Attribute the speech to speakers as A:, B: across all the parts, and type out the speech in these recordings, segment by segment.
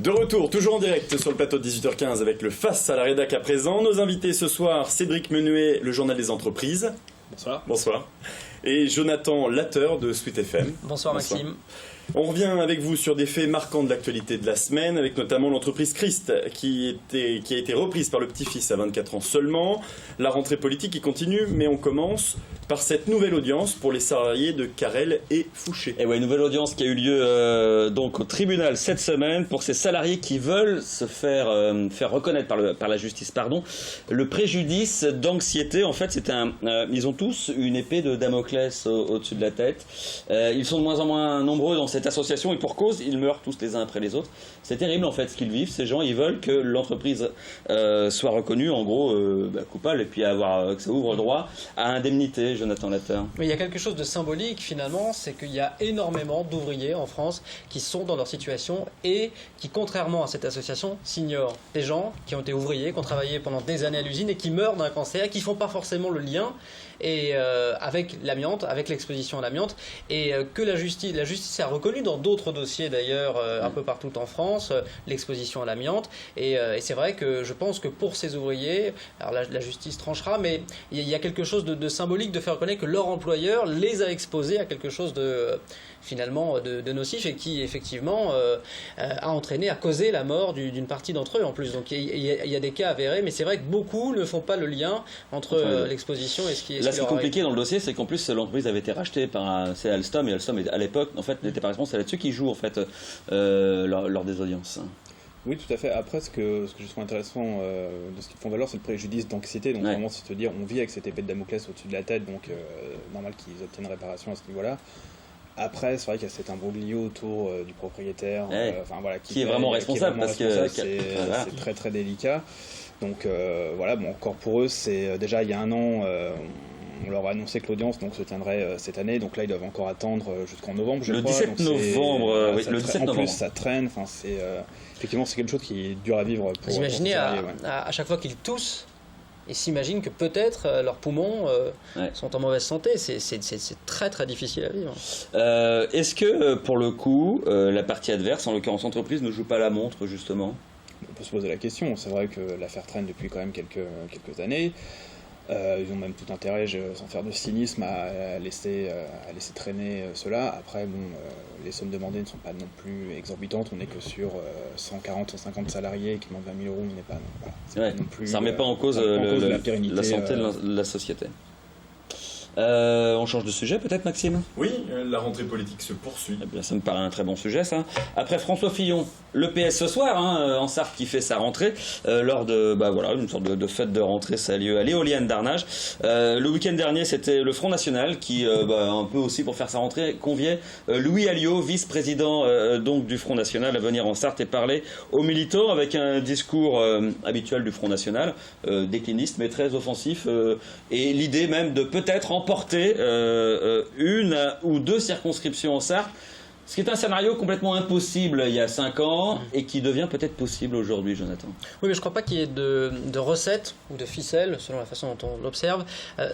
A: De retour, toujours en direct sur le plateau de 18h15 avec le Face à la Rédac à présent. Nos invités ce soir, Cédric Menuet, le Journal des Entreprises.
B: Bonsoir.
A: Bonsoir. Et Jonathan Latteur de Sweet FM.
C: Bonsoir Maxime.
A: On revient avec vous sur des faits marquants de l'actualité de la semaine, avec notamment l'entreprise Christ, qui a été reprise par le petit-fils à 24 ans seulement. La rentrée politique qui continue, mais on commence par cette nouvelle audience pour les salariés de Carrel et Fouché.
B: Et ouais, nouvelle audience qui a eu lieu donc au tribunal cette semaine pour ces salariés qui veulent se faire reconnaître par la justice, le préjudice d'anxiété. En fait, ils ont tous une épée de Damoclès au-dessus de la tête. Ils sont de moins en moins nombreux dans cette association et pour cause, ils meurent tous les uns après les autres. C'est terrible en fait ce qu'ils vivent. Ces gens, ils veulent que l'entreprise soit reconnue en gros coupable et puis que ça ouvre droit à indemnité. Jonathan Latteur.
C: Mais il y a quelque chose de symbolique finalement, c'est qu'il y a énormément d'ouvriers en France qui sont dans leur situation et qui, contrairement à cette association, s'ignorent. Des gens qui ont été ouvriers, qui ont travaillé pendant des années à l'usine et qui meurent d'un cancer, qui ne font pas forcément le lien avec l'amiante, avec l'exposition à l'amiante, et que la justice a reconnu dans d'autres dossiers d'ailleurs un peu partout en France l'exposition à l'amiante, et c'est vrai que je pense que pour ces ouvriers, alors la justice tranchera, mais il y a quelque chose de symbolique de faire reconnaître que leur employeur les a exposés à quelque chose de nocif et qui effectivement a entraîné, a causé la mort d'une partie d'entre eux en plus. Donc il y a des cas avérés, mais c'est vrai que beaucoup ne font pas le lien entre l'exposition et ce qui est.
B: Là, ce qui est compliqué dans le dossier, c'est qu'en plus l'entreprise avait été rachetée par Alstom, et Alstom à l'époque en fait n'était pas responsable. C'est là-dessus qu'ils jouent en fait lors des audiences.
D: Oui, tout à fait. Après, ce que je trouve intéressant de ce qu'ils font valoir, c'est le préjudice d'anxiété. Donc, vraiment, c'est de dire, on vit avec cette épée de Damoclès au-dessus de la tête, donc normal qu'ils obtiennent réparation à ce niveau-là. Après, c'est vrai qu'il y a cet imbroglio autour du propriétaire,
B: qui est vraiment responsable, parce que
D: c'est très très délicat. Donc encore pour eux, c'est déjà il y a un an. On leur a annoncé que l'audience se tiendrait cette année, donc là ils doivent encore attendre jusqu'en novembre, je crois.
B: 17 novembre,
D: le 17 novembre. En plus, ça traîne. Enfin, effectivement, c'est quelque chose qui est dur à vivre pour.
C: Vous imaginez
D: pour salariés,
C: à chaque fois qu'ils toussent, ils s'imaginent que peut-être leurs poumons sont en mauvaise santé. C'est très très difficile à vivre.
B: Est-ce que pour le coup, la partie adverse, en l'occurrence l'entreprise, ne joue pas la montre justement ?
D: On peut se poser la question. C'est vrai que l'affaire traîne depuis quand même quelques années. Ils ont même tout intérêt, sans faire de cynisme, à laisser traîner cela. Après, les sommes demandées ne sont pas non plus exorbitantes. On n'est que sur 140, 150 salariés qui demandent 20 000 €. On n'est pas,
B: non plus, ça ne remet pas en cause
D: la pérennité,
B: la santé de la société. On change de sujet peut-être, Maxime ?
A: Oui, la rentrée politique se poursuit.
B: Eh bien, ça me paraît un très bon sujet, ça. Après François Fillon, le PS ce soir, en Sarthe, qui fait sa rentrée, lors de une sorte de fête de rentrée, ça a lieu à l'éolienne d'Arnage. Le week-end dernier, c'était le Front National qui, un peu aussi pour faire sa rentrée, conviait Louis Alliot, vice-président donc du Front National, à venir en Sarthe et parler aux militants avec un discours habituel du Front National, décliniste mais très offensif, et l'idée même de peut-être emporter une ou deux circonscriptions en Sarthe, ce qui est un scénario complètement impossible il y a 5 ans et qui devient peut-être possible aujourd'hui, Jonathan.
C: Oui, mais je ne crois pas qu'il y ait de recettes ou de ficelles, selon la façon dont on l'observe,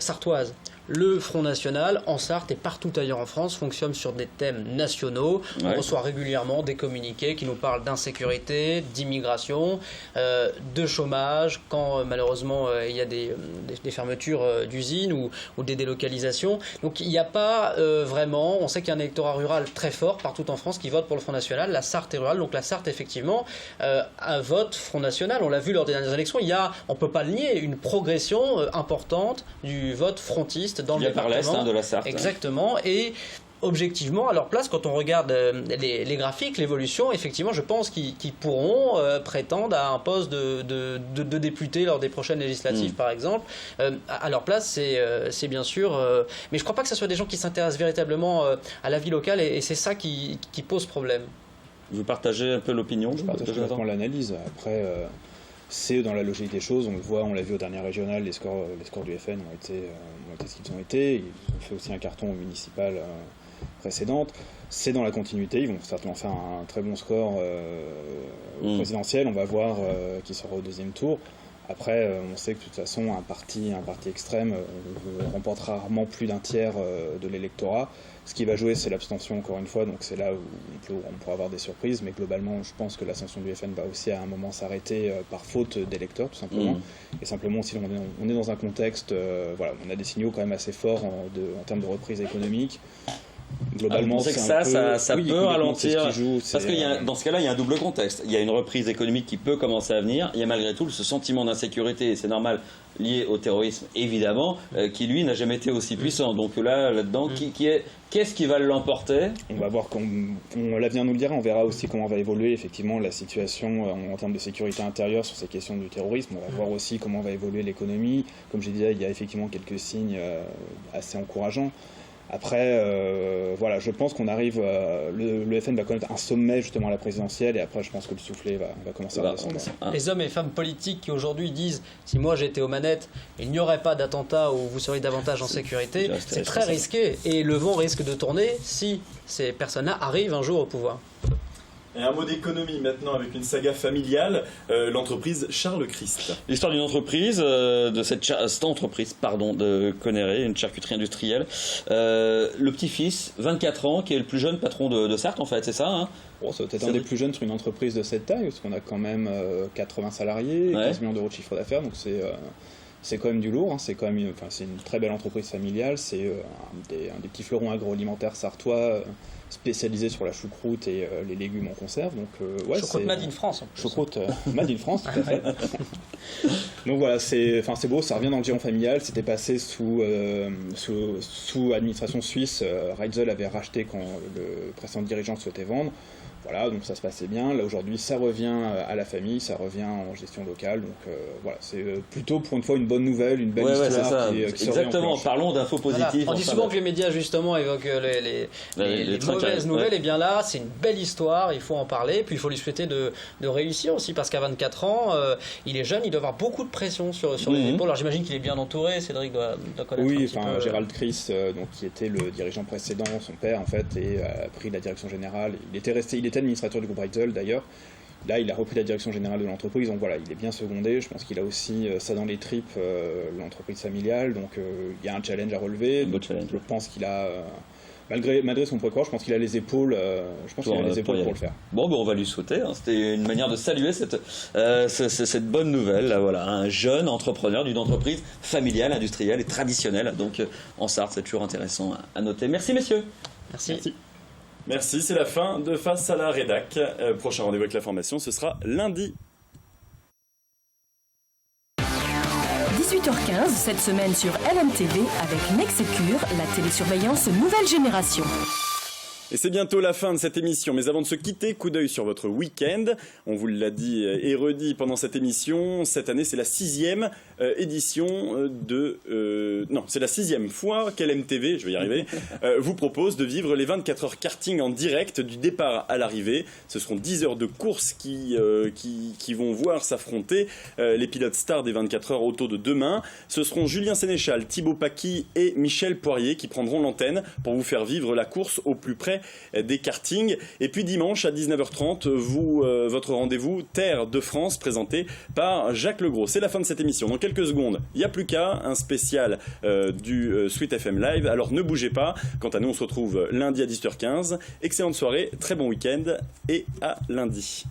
C: sartoises. Le Front National, en Sarthe et partout ailleurs en France, fonctionne sur des thèmes nationaux. On reçoit régulièrement des communiqués qui nous parlent d'insécurité, d'immigration, de chômage, quand malheureusement il y a des fermetures d'usines ou des délocalisations. Donc il n'y a pas vraiment, on sait qu'il y a un électorat rural très fort partout en France qui vote pour le Front National. La Sarthe est rurale, donc la Sarthe effectivement vote Front National. On l'a vu lors des dernières élections, il y a, on ne peut pas le nier, une progression importante du vote frontiste dans le département.
B: Par l'est de la Sarthe.
C: Exactement, et objectivement, à leur place, quand on regarde les graphiques, l'évolution, effectivement, je pense qu'ils pourront prétendre à un poste de député lors des prochaines législatives, par exemple. À leur place, c'est bien sûr... mais je ne crois pas que ce soit des gens qui s'intéressent véritablement à la vie locale, et c'est ça qui pose problème.
B: Vous partagez un peu l'opinion ?
D: Je partage complètement l'analyse. Après... c'est dans la logique des choses, on l'a vu au dernier régional, les scores du FN ont été ce qu'ils ont été. Ils ont fait aussi un carton au municipal précédente. C'est dans la continuité, ils vont certainement faire un très bon score au présidentiel. On va voir qui sera au deuxième tour. Après, on sait que de toute façon, un parti extrême remporte rarement plus d'un tiers de l'électorat. Ce qui va jouer, c'est l'abstention, encore une fois, donc c'est là où on pourra avoir des surprises, mais globalement, je pense que l'ascension du FN va aussi à un moment s'arrêter par faute d'électeurs, tout simplement. Et simplement, si on est dans un contexte, voilà, on a des signaux quand même assez forts en termes de reprise économique. Globalement,
B: c'est que ça peut ralentir, parce que dans ce cas-là, il y a un double contexte. Il y a une reprise économique qui peut commencer à venir. Il y a malgré tout ce sentiment d'insécurité, et c'est normal, lié au terrorisme évidemment, qui lui n'a jamais été aussi puissant. Donc là-dedans, qu'est-ce qui va l'emporter?
D: On va voir, l'avenir nous le dira. On verra aussi comment va évoluer effectivement la situation en termes de sécurité intérieure sur ces questions du terrorisme. On va voir aussi comment va évoluer l'économie. Comme j'ai dit, il y a effectivement quelques signes assez encourageants. Après, voilà, je pense qu'on arrive, le FN va connaître un sommet justement à la présidentielle, et après je pense que le soufflet va commencer à redescendre.
C: Les hommes et femmes politiques qui aujourd'hui disent si moi j'étais aux manettes, il n'y aurait pas d'attentat ou vous seriez davantage en sécurité, c'est très risqué et le vent risque de tourner si ces personnes-là arrivent un jour au pouvoir.
A: Et un mot d'économie maintenant avec une saga familiale, l'entreprise Charles Christ.
B: L'histoire d'une entreprise, de cette entreprise de Conneré, une charcuterie industrielle. Le petit-fils, 24 ans, qui est le plus jeune patron de Sarthe en fait, c'est ça hein?
D: Bon, c'est peut-être un des plus jeunes sur une entreprise de cette taille, parce qu'on a quand même 80 salariés, 15 millions d'euros de chiffre d'affaires, donc c'est quand même du lourd, hein. C'est une très belle entreprise familiale, c'est un des petits fleurons agroalimentaires sartois spécialisé sur la choucroute et les légumes en conserve. Donc,
C: choucroute Made in France en plus.
D: Choucroute Made in France, tout à fait. Donc voilà, c'est beau, ça revient dans le giron familial. C'était passé sous administration suisse. Reitzel avait racheté quand le précédent dirigeant souhaitait vendre. Voilà, donc ça se passait bien. Là aujourd'hui, ça revient à la famille, ça revient en gestion locale. Donc voilà, c'est plutôt pour une fois une bonne nouvelle, une belle histoire. Qui
B: exactement, parlons d'infos positives.
C: Voilà. On dit souvent que les médias justement évoquent les mauvaises nouvelles. Et bien là, c'est une belle histoire, il faut en parler. Puis il faut lui souhaiter de réussir aussi, parce qu'à 24 ans, il est jeune, il doit avoir beaucoup de pression sur les épaules. Alors j'imagine qu'il est bien entouré, Cédric doit connaître un petit peu.
D: Gérald Chris, donc, qui était le dirigeant précédent, son père en fait, et a pris la direction générale. Il était administrateur du groupe Reitzel d'ailleurs. Là, il a repris la direction générale de l'entreprise, donc voilà, il est bien secondé. Je pense qu'il a aussi ça dans les tripes, l'entreprise familiale, donc il y a un challenge à relever. Je pense qu'il a, malgré son précord, je pense qu'il a les épaules, pour le faire.
B: Bon, on va lui souhaiter. Hein. C'était une manière de saluer cette bonne nouvelle. Là, voilà, un jeune entrepreneur d'une entreprise familiale, industrielle et traditionnelle. Donc en Sarthe, c'est toujours intéressant à noter. Merci, messieurs.
C: Merci.
A: Merci, c'est la fin de Face à la Rédac. Prochain rendez-vous avec la formation, ce sera lundi.
E: 18h15 cette semaine sur LMTV avec Nexecure, la télésurveillance nouvelle génération.
A: Et c'est bientôt la fin de cette émission, mais avant de se quitter, coup d'œil sur votre week-end. On vous l'a dit et redit pendant cette émission, cette année c'est la 6e édition c'est la 6e fois qu'LMTV, je vais y arriver, vous propose de vivre les 24 heures karting en direct du départ à l'arrivée. Ce seront 10 heures de course qui vont voir s'affronter les pilotes stars des 24 heures auto de demain. Ce seront Julien Sénéchal, Thibaut Paqui et Michel Poirier qui prendront l'antenne pour vous faire vivre la course au plus près des kartings. Et puis dimanche à 19h30, votre rendez-vous Terre de France présenté par Jacques Legros. C'est la fin de cette émission. Dans quelques secondes, il n'y a plus qu'à un spécial du Sweet FM Live. Alors ne bougez pas. Quant à nous, on se retrouve lundi à 18h15. Excellente soirée, très bon week-end et à lundi.